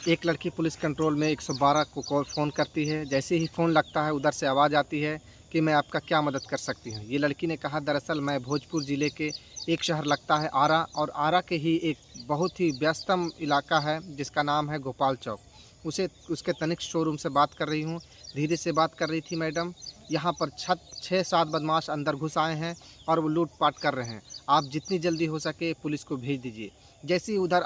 एक लड़की police control में 112 को कॉल फ़ोन करती है। जैसे ही फ़ोन लगता है उधर से आवाज़ आती है कि मैं आपका क्या मदद कर सकती हूँ। ये लड़की ने कहा दरअसल मैं भोजपुर ज़िले के एक शहर लगता है आरा और आरा के ही एक बहुत ही व्यस्तम इलाका है जिसका नाम है गोपाल चौक। उसे उसके तनिष्क शोरूम से बात कर रही हूँ। धीरे से बात कर रही थी मैडम। यहाँ पर 6-7 बदमाश अंदर घुस आए हैं और वो लूट-पाट कर रहे हैं। आप जितनी जल्दी हो सके पुलिस को भेज दीजिए। जैसे ही उधर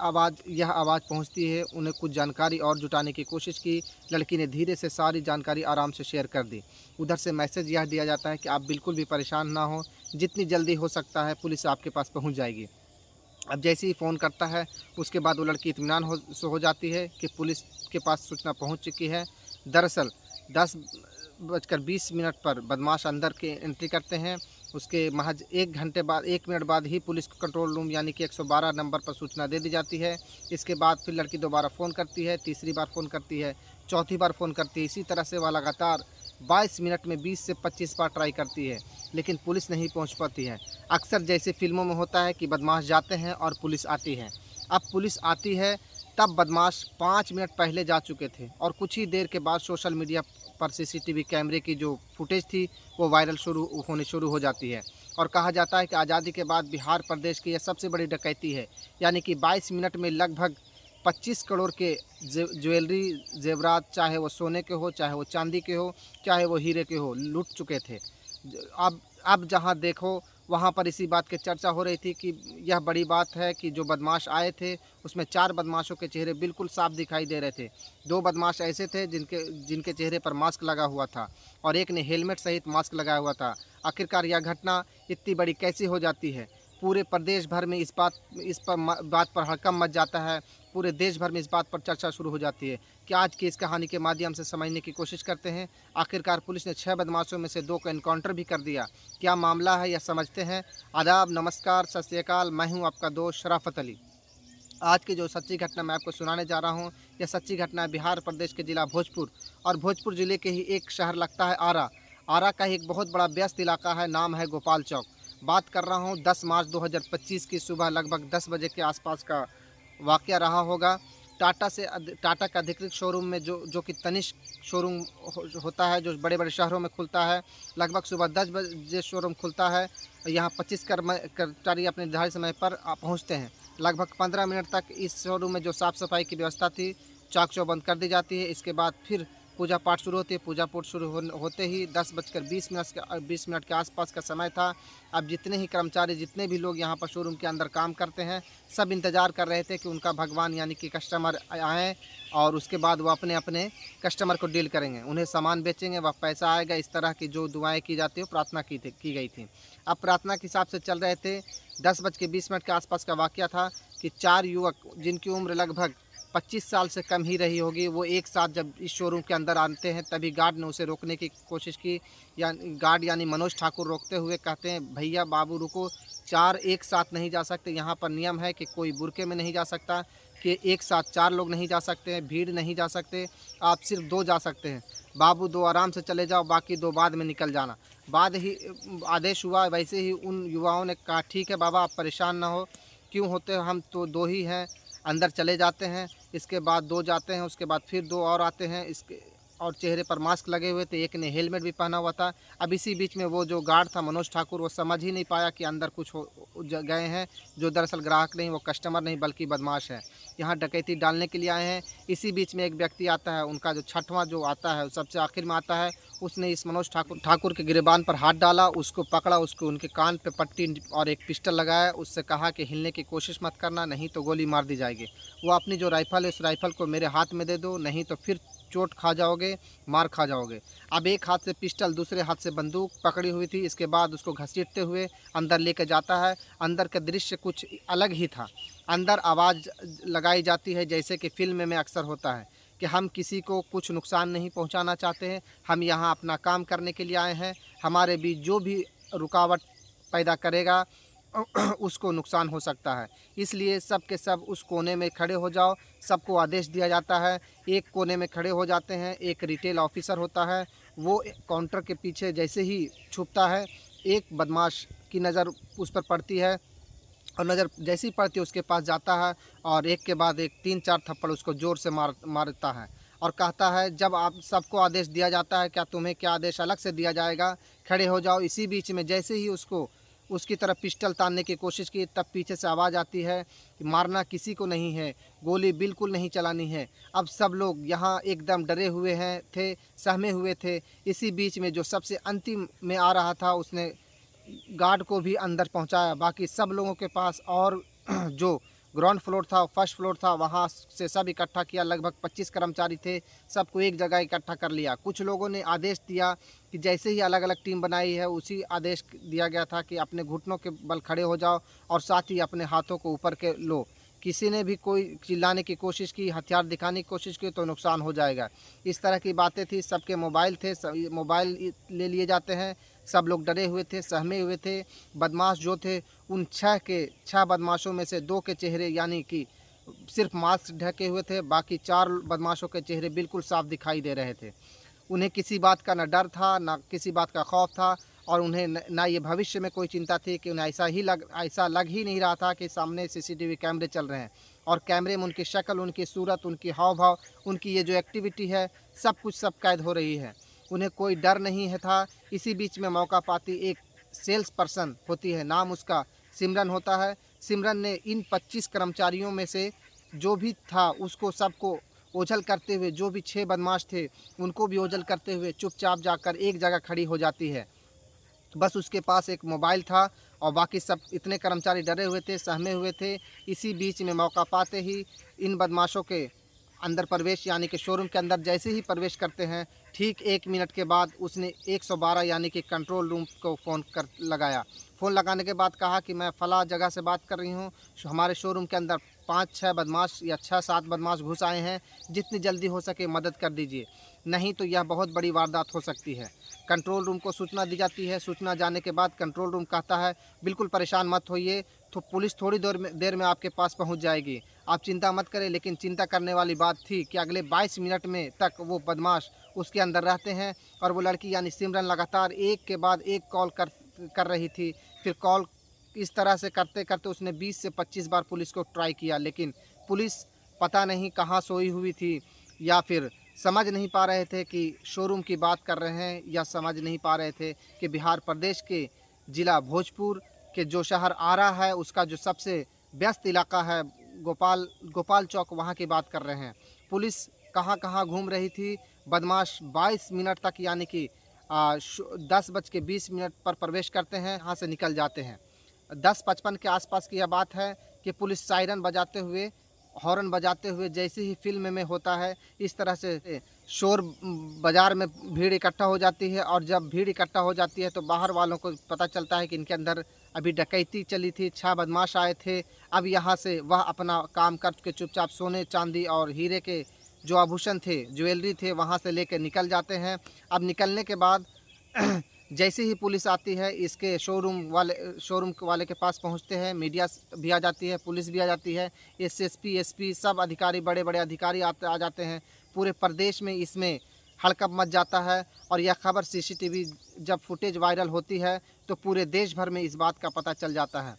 यह आवाज़ पहुंचती है, उन्हें कुछ जानकारी और जुटाने की कोशिश की। लड़की ने धीरे से सारी जानकारी आराम से शेयर कर दी। उधर से मैसेज यह दिया जाता है कि आप बिल्कुल भी परेशान ना हो, जितनी जल्दी हो सकता है पुलिस आपके पास पहुंच जाएगी। अब जैसे ही फ़ोन करता है, उसके बाद वो लड़की इत्मीनान हो जाती है कि पुलिस के पास सूचना पहुंच चुकी है। दरअसल 10:20 पर बदमाश अंदर के एंट्री करते हैं। उसके महज 1 घंटे बाद 1 मिनट बाद ही पुलिस को कंट्रोल रूम यानी कि 112 नंबर पर सूचना दे दी जाती है। इसके बाद फिर लड़की दोबारा फ़ोन करती है, तीसरी बार फ़ोन करती है, चौथी बार फ़ोन करती है। इसी तरह से वह लगातार 22 मिनट में 20 से 25 बार ट्राई करती है, लेकिन पुलिस नहीं पहुंच पाती है। अक्सर जैसे फ़िल्मों में होता है कि बदमाश जाते हैं और पुलिस आती है। अब पुलिस आती है, तब बदमाश 5 मिनट पहले जा चुके थे और कुछ ही देर के बाद सोशल मीडिया पर सीसीटीवी कैमरे की जो फुटेज थी वो वायरल शुरू हो जाती है और कहा जाता है कि आज़ादी के बाद बिहार प्रदेश की यह सबसे बड़ी डकैती है। यानी कि 22 मिनट में लगभग 25 करोड़ के ज्वेलरी जेवरात, चाहे वो सोने के हो, चाहे वो चांदी के हो, चाहे वो हीरे के हो, लूट चुके थे। अब जहाँ देखो वहाँ पर इसी बात की चर्चा हो रही थी कि यह बड़ी बात है कि जो बदमाश आए थे उसमें 4 बदमाशों के चेहरे बिल्कुल साफ दिखाई दे रहे थे। 2 बदमाश ऐसे थे जिनके जिनके चेहरे पर मास्क लगा हुआ था और एक ने हेलमेट सहित मास्क लगाया हुआ था। आखिरकार यह घटना इतनी बड़ी कैसे हो जाती है? पूरे प्रदेश भर में बात पर हड़कंप मच जाता है। पूरे देश भर में इस बात पर चर्चा शुरू हो जाती है कि आज की इस कहानी के माध्यम से समझने की कोशिश करते हैं। आखिरकार पुलिस ने 6 बदमाशों में से 2 को एनकाउंटर भी कर दिया। क्या मामला है यह समझते हैं। आदाब, नमस्कार, सत श्री अकाल। मैं हूं आपका दोस्त शराफत अली। आज की जो सच्ची घटना मैं आपको सुनाने जा रहा हूं, यह सच्ची घटना है बिहार प्रदेश के ज़िला भोजपुर और भोजपुर ज़िले के ही एक शहर लगता है आरा। आरा का ही एक बहुत बड़ा व्यस्त इलाका है, नाम है गोपाल चौक। बात कर रहा हूं 10 मार्च 2025 की सुबह लगभग 10 बजे के आसपास का वाक़या रहा होगा। टाटा का अधिकृत शोरूम में जो कि तनिष्क शोरूम होता है, जो बड़े-बड़े शहरों में खुलता है। लगभग सुबह 10 बजे शोरूम खुलता है। यहाँ 25 कर्मचारी अपने निर्धारित समय पर पहुँचते हैं। लगभग 15 मिनट तक इस शोरूम में जो साफ़-सफाई की व्यवस्था थी, चाक-चौबंद कर दी जाती है। इसके बाद फिर पूजा पाठ शुरू होती है। पूजा पाठ शुरू होते ही 20 मिनट के आसपास का समय था। अब जितने ही कर्मचारी, जितने भी लोग यहाँ पर शोरूम के अंदर काम करते हैं, सब इंतज़ार कर रहे थे कि उनका भगवान यानी कि कस्टमर आएँ और उसके बाद वो अपने-अपने कस्टमर को डील करेंगे। उन्हें सामान बेचेंगे, वह पैसा आएगा। इस तरह की जो दुआएँ की जाती हैं, वो प्रार्थना की गई थी। अब प्रार्थना के हिसाब से चल रहे थे। 10:20 के आसपास का वाक़या था कि 4 युवक जिनकी उम्र लगभग 25 साल से कम ही रही होगी, वो एक साथ जब इस शोरूम के अंदर आते हैं, तभी गार्ड ने उसे रोकने की कोशिश की। गार्ड यानी मनोज ठाकुर रोकते हुए कहते हैं, भैया बाबू रुको, 4 एक साथ नहीं जा सकते। यहाँ पर नियम है कि कोई बुर्के में नहीं जा सकता, कि एक साथ 4 लोग नहीं जा सकते हैं, भीड़ नहीं जा सकते, आप सिर्फ 2 जा सकते हैं। बाबू 2 आराम से चले जाओ, बाकी 2 बाद में निकल जाना। बाद ही आदेश हुआ। वैसे ही उन युवाओं ने कहा, ठीक है बाबा, आप परेशान ना हो, क्यों होते हो, हम तो 2 ही हैं। अंदर चले जाते हैं। इसके बाद 2 जाते हैं, उसके बाद फिर 2 और आते हैं। इसके और चेहरे पर मास्क लगे हुए थे, एक ने हेलमेट भी पहना हुआ था। अब इसी बीच में वो जो गार्ड था मनोज ठाकुर, वो समझ ही नहीं पाया कि अंदर कुछ गए हैं, जो दरअसल ग्राहक नहीं, वो कस्टमर नहीं बल्कि बदमाश है, यहाँ डकैती डालने के लिए आए हैं। इसी बीच में एक व्यक्ति आता है, उनका जो छठवां जो आता है, सबसे आखिर में आता है। उसने इस मनोज ठाकुर के गिरेबान पर हाथ डाला, उसको पकड़ा, उसको उनके कान पे पट्टी और एक पिस्टल लगाया। उससे कहा कि हिलने की कोशिश मत करना, नहीं तो गोली मार दी जाएगी। वो अपनी जो राइफ़ल है, उस राइफ़ल को मेरे हाथ में दे दो, नहीं तो फिर चोट खा जाओगे, मार खा जाओगे। अब एक हाथ से पिस्टल, दूसरे हाथ से बंदूक पकड़ी हुई थी। इसके बाद उसको घसीटते हुए अंदर लेके जाता है। अंदर का दृश्य कुछ अलग ही था। अंदर आवाज़ लगाई जाती है जैसे कि फ़िल्म में अक्सर होता है कि हम किसी को कुछ नुकसान नहीं पहुंचाना चाहते हैं, हम यहाँ अपना काम करने के लिए आए हैं। हमारे बीच जो भी रुकावट पैदा करेगा उसको नुकसान हो सकता है। इसलिए सब के सब उस कोने में खड़े हो जाओ। सबको आदेश दिया जाता है। एक कोने में खड़े हो जाते हैं। एक रिटेल ऑफिसर होता है, वो काउंटर के पीछे जैसे ही छुपता है, एक बदमाश की नज़र उस पर पड़ती है और नज़र जैसे ही पड़ती है उसके पास जाता है और एक के बाद एक 3-4 थप्पड़ उसको ज़ोर से मारता है और कहता है, जब आप सबको आदेश दिया जाता है, क्या तुम्हें क्या आदेश अलग से दिया जाएगा? खड़े हो जाओ। इसी बीच में जैसे ही उसको उसकी तरफ पिस्टल तानने की कोशिश की, तब पीछे से आवाज़ आती है कि मारना किसी को नहीं है, गोली बिल्कुल नहीं चलानी है। अब सब लोग यहाँ एकदम डरे हुए थे, सहमे हुए थे। इसी बीच में जो सबसे अंतिम में आ रहा था, उसने गार्ड को भी अंदर पहुंचाया। बाकी सब लोगों के पास और जो ग्राउंड फ्लोर था, फर्स्ट फ्लोर था, वहां से सब इकट्ठा किया। लगभग 25 कर्मचारी थे, सबको एक जगह इकट्ठा कर लिया। कुछ लोगों ने आदेश दिया कि जैसे ही अलग अलग टीम बनाई है, उसी आदेश दिया गया था कि अपने घुटनों के बल खड़े हो जाओ और साथ ही अपने हाथों को ऊपर के लो। किसी ने भी कोई चिल्लाने की कोशिश की, हथियार दिखाने की कोशिश की तो नुकसान हो जाएगा। इस तरह की बातें थी। सबके मोबाइल थे, मोबाइल ले लिए जाते हैं। सब लोग डरे हुए थे, सहमे हुए थे। बदमाश जो थे, उन 6 बदमाशों में से 2 के चेहरे यानी कि सिर्फ मास्क ढके हुए थे, बाकी 4 बदमाशों के चेहरे बिल्कुल साफ दिखाई दे रहे थे। उन्हें किसी बात का न डर था, ना किसी बात का खौफ था और उन्हें ना ये भविष्य में कोई चिंता थी कि उन्हें ऐसा लग ही नहीं रहा था कि सामने सीसीटीवी कैमरे चल रहे हैं और कैमरे में उनकी शक्ल, उनकी सूरत, उनकी हाव-भाव, उनकी ये जो एक्टिविटी है, सब कुछ सब कैद हो रही है। उन्हें कोई डर नहीं है था। इसी बीच में मौका पाती एक सेल्स पर्सन होती है, नाम उसका सिमरन होता है। सिमरन ने इन 25 कर्मचारियों में से जो भी था, उसको सबको ओझल करते हुए, जो भी 6 बदमाश थे, उनको भी ओझल करते हुए चुपचाप जाकर एक जगह खड़ी हो जाती है। बस उसके पास एक मोबाइल था और बाकी सब इतने कर्मचारी डरे हुए थे, सहमे हुए थे। इसी बीच में मौका पाते ही इन बदमाशों के अंदर प्रवेश यानी कि शोरूम के अंदर जैसे ही प्रवेश करते हैं, ठीक 1 मिनट के बाद उसने 112 यानी कि कंट्रोल रूम को फ़ोन कर लगाया। फ़ोन लगाने के बाद कहा कि मैं फ़लाँ जगह से बात कर रही हूँ, हमारे शोरूम के अंदर 5-6 बदमाश या 6-7 बदमाश घुस आए हैं, जितनी जल्दी हो सके मदद कर दीजिए, नहीं तो यह बहुत बड़ी वारदात हो सकती है। कंट्रोल रूम को सूचना दी जाती है। सूचना जाने के बाद कंट्रोल रूम कहता है, बिल्कुल परेशान मत होइए, तो पुलिस थोड़ी देर में आपके पास पहुंच जाएगी, आप चिंता मत करें। लेकिन चिंता करने वाली बात थी कि अगले 22 मिनट में तक वो बदमाश उसके अंदर रहते हैं और वो लड़की यानी सिमरन लगातार एक के बाद एक कॉल कर रही थी। फिर कॉल इस तरह से करते करते उसने 20 से 25 बार पुलिस को ट्राई किया, लेकिन पुलिस पता नहीं कहाँ सोई हुई थी या फिर समझ नहीं पा रहे थे कि शोरूम की बात कर रहे हैं, या समझ नहीं पा रहे थे कि बिहार प्रदेश के ज़िला भोजपुर के जो शहर आरा है, उसका जो सबसे व्यस्त इलाका है गोपाल चौक, वहाँ की बात कर रहे हैं। पुलिस कहाँ-कहाँ घूम रही थी। बदमाश 22 मिनट तक यानी कि 10:20 पर प्रवेश करते हैं, यहाँ से निकल जाते हैं। 10:55 के आसपास की यह बात है कि पुलिस सायरन बजाते हुए, हॉर्न बजाते हुए, जैसे ही फ़िल्म में होता है इस तरह से शोर बाज़ार में भीड़ इकट्ठा हो जाती है और जब भीड़ इकट्ठा हो जाती है तो बाहर वालों को पता चलता है कि इनके अंदर अभी डकैती चली थी, 6 बदमाश आए थे। अब यहाँ से वह अपना काम करके चुपचाप सोने, चांदी और हीरे के जो आभूषण थे, ज्वेलरी थे, वहाँ से लेके निकल जाते हैं। अब निकलने के बाद जैसे ही पुलिस आती है, इसके शोरूम वाले के पास पहुंचते हैं, मीडिया भी आ जाती है, पुलिस भी आ जाती है, एसएसपी, एसपी सब अधिकारी, बड़े-बड़े अधिकारी आ जाते हैं। पूरे प्रदेश में इसमें हड़कंप मच जाता है और यह खबर सीसीटीवी जब फुटेज वायरल होती है तो पूरे देश भर में इस बात का पता चल जाता है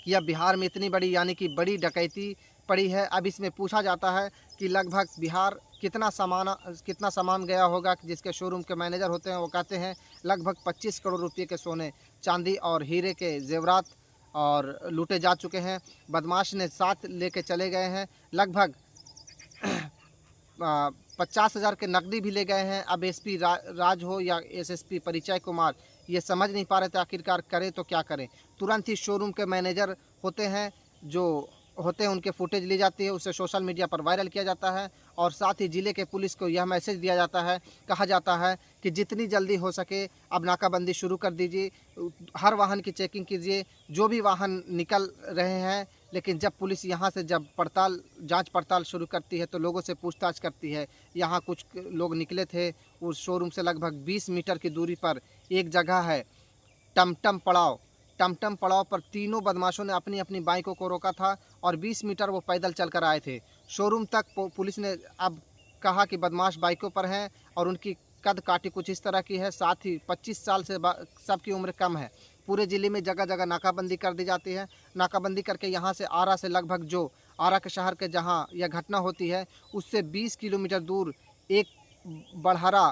कि अब बिहार में इतनी बड़ी यानी कि बड़ी डकैती पड़ी है। अब इसमें पूछा जाता है कि लगभग बिहार कितना सामान गया होगा। जिसके शोरूम के मैनेजर होते हैं वो कहते हैं लगभग 25 करोड़ रुपए के सोने, चांदी और हीरे के जेवरात और लूटे जा चुके हैं। बदमाश ने साथ लेके चले गए हैं। लगभग 50,000 के नकदी भी ले गए हैं। अब एसपी राज हो या एसएसपी परिचय कुमार, ये समझ नहीं पा रहे थे आखिरकार करें तो क्या करें। तुरंत ही शोरूम के मैनेजर होते हैं, जो होते हैं, उनके फुटेज ली जाती है, उसे सोशल मीडिया पर वायरल किया जाता है और साथ ही ज़िले के पुलिस को यह मैसेज दिया जाता है, कहा जाता है कि जितनी जल्दी हो सके अब नाकाबंदी शुरू कर दीजिए, हर वाहन की चेकिंग कीजिए, जो भी वाहन निकल रहे हैं। लेकिन जब पुलिस यहाँ से जब जांच पड़ताल शुरू करती है तो लोगों से पूछताछ करती है। यहाँ कुछ लोग निकले थे, उस शोरूम से लगभग 20 मीटर की दूरी पर एक जगह है टमटम पड़ाव। टमटम पड़ाव पर तीनों बदमाशों ने अपनी अपनी बाइकों को रोका था और 20 मीटर वो पैदल चलकर आए थे। शोरूम तक पुलिस ने अब कहा कि बदमाश बाइकों पर हैं और उनकी कद काठी कुछ इस तरह की है, साथ ही 25 साल से सबकी उम्र कम है। पूरे ज़िले में जगह जगह नाकाबंदी कर दी जाती है। नाकाबंदी करके यहाँ से आरा से लगभग जो आरा के शहर के जहाँ यह घटना होती है उससे 20 किलोमीटर दूर एक बड़हरा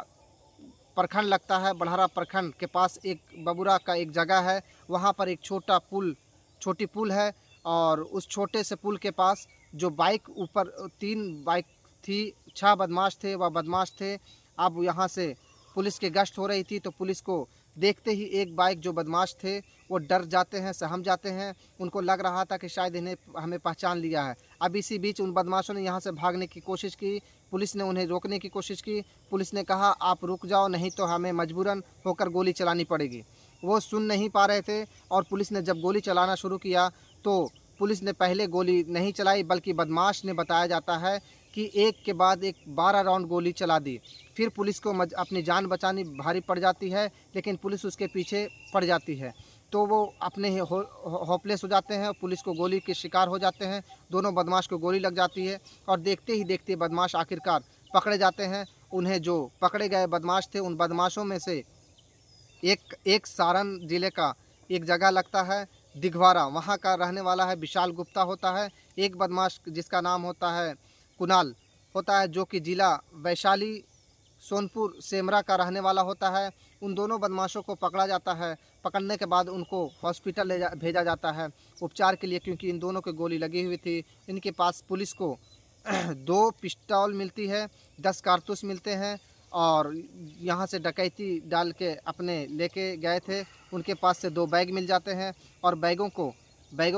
प्रखंड लगता है। बड़हरा प्रखंड के पास एक बबुरा का एक जगह है, वहाँ पर एक छोटी पुल है और उस छोटे से पुल के पास जो बाइक ऊपर 3 बाइक थी, 6 बदमाश थे, वह बदमाश थे। अब यहाँ से पुलिस की गश्त हो रही थी तो पुलिस को देखते ही एक बाइक जो बदमाश थे वो डर जाते हैं, सहम जाते हैं। उनको लग रहा था कि शायद इन्हें हमें पहचान लिया है। अब इसी बीच उन बदमाशों ने यहाँ से भागने की कोशिश की। पुलिस ने उन्हें रोकने की कोशिश की। पुलिस ने कहा आप रुक जाओ, नहीं तो हमें मजबूरन होकर गोली चलानी पड़ेगी। वो सुन नहीं पा रहे थे और पुलिस ने जब गोली चलाना शुरू किया तो पुलिस ने पहले गोली नहीं चलाई, बल्कि बदमाश ने बताया जाता है कि एक के बाद एक 12 राउंड गोली चला दी। फिर पुलिस को अपनी जान बचानी भारी पड़ जाती है, लेकिन पुलिस उसके पीछे पड़ जाती है तो वो अपने होपलेस हो जाते हैं, पुलिस को गोली के शिकार हो जाते हैं। दोनों बदमाश को गोली लग जाती है और देखते ही देखते बदमाश आखिरकार पकड़े जाते हैं। उन्हें जो पकड़े गए बदमाश थे उन बदमाशों में से एक सारण ज़िले का एक जगह लगता है दिघवारा, वहाँ का रहने वाला है विशाल गुप्ता होता है। एक बदमाश जिसका नाम होता है कुणाल होता है, जो कि ज़िला वैशाली सोनपुर सेमरा का रहने वाला होता है। उन दोनों बदमाशों को पकड़ा जाता है। पकड़ने के बाद उनको हॉस्पिटल भेजा जाता है उपचार के लिए, क्योंकि इन दोनों को गोली लगी हुई थी। इनके पास पुलिस को 2 पिस्तौल मिलती है, 10 कारतूस मिलते हैं और यहाँ से डकैती डाल के अपने लेके गए थे। उनके पास से 2 बैग मिल जाते हैं और बैगों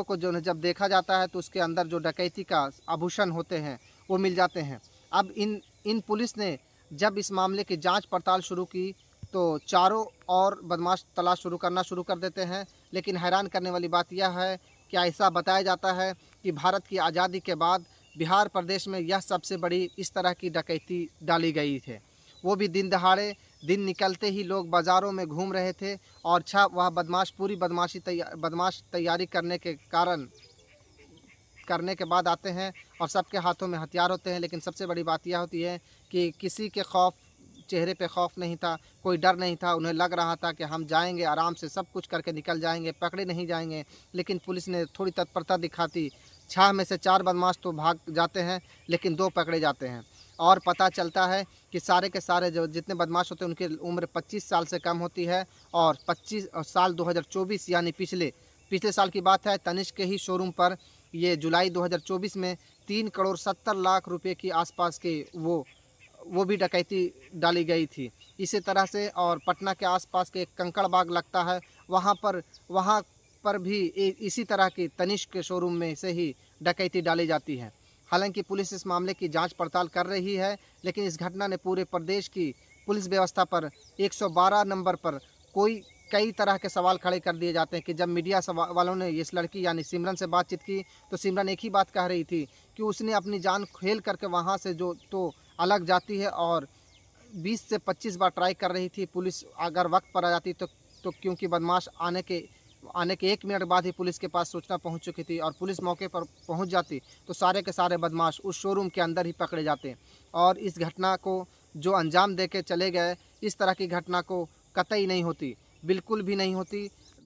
को जो जब देखा जाता है तो उसके अंदर जो डकैती का आभूषण होते हैं वो मिल जाते हैं। अब इन पुलिस ने जब इस मामले की जांच पड़ताल शुरू की तो चारों और बदमाश तलाश शुरू कर देते हैं। लेकिन हैरान करने वाली बात यह है कि ऐसा बताया जाता है कि भारत की आज़ादी के बाद बिहार प्रदेश में यह सबसे बड़ी इस तरह की डकैती डाली गई है। वो भी दिन दहाड़े, दिन निकलते ही लोग बाज़ारों में घूम रहे थे और वह बदमाश पूरी बदमाश तैयारी करने के बाद आते हैं और सबके हाथों में हथियार होते हैं। लेकिन सबसे बड़ी बात यह होती है कि किसी के चेहरे पे खौफ नहीं था, कोई डर नहीं था। उन्हें लग रहा था कि हम जाएंगे, आराम से सब कुछ करके निकल जाएंगे, पकड़े नहीं जाएंगे। लेकिन पुलिस ने थोड़ी तत्परता दिखाती। 6 में से 4 बदमाश तो भाग जाते हैं, लेकिन 2 पकड़े जाते हैं। और पता चलता है कि सारे के सारे जो जितने बदमाश होते हैं उनकी उम्र 25 साल से कम होती है। और 25 साल 2024 यानी पिछले साल की बात है, तनिष्क के ही शोरूम पर ये जुलाई 2024 में 3 करोड़ 70 लाख रुपए की आसपास के वो भी डकैती डाली गई थी। इसी तरह से और पटना के आसपास के कंकड़ बाग लगता है, वहाँ पर भी इसी तरह की तनिष्क के शोरूम में से ही डकैती डाली जाती है। हालांकि पुलिस इस मामले की जांच पड़ताल कर रही है, लेकिन इस घटना ने पूरे प्रदेश की पुलिस व्यवस्था पर 112 नंबर पर कई तरह के सवाल खड़े कर दिए जाते हैं। कि जब मीडिया वालों ने इस लड़की यानी सिमरन से बातचीत की तो सिमरन एक ही बात कह रही थी कि उसने अपनी जान खेल करके वहाँ से जो तो अलग जाती है और 20 से 25 बार ट्राई कर रही थी। पुलिस अगर वक्त पर आ जाती तो क्योंकि बदमाश आने के 1 मिनट बाद ही पुलिस के पास सूचना पहुंच चुकी थी और पुलिस मौके पर पहुंच जाती तो सारे के सारे बदमाश उस शोरूम के अंदर ही पकड़े जाते। और इस घटना को जो अंजाम दे के चले गए, इस तरह की घटना को कतई नहीं होती, बिल्कुल भी नहीं होती।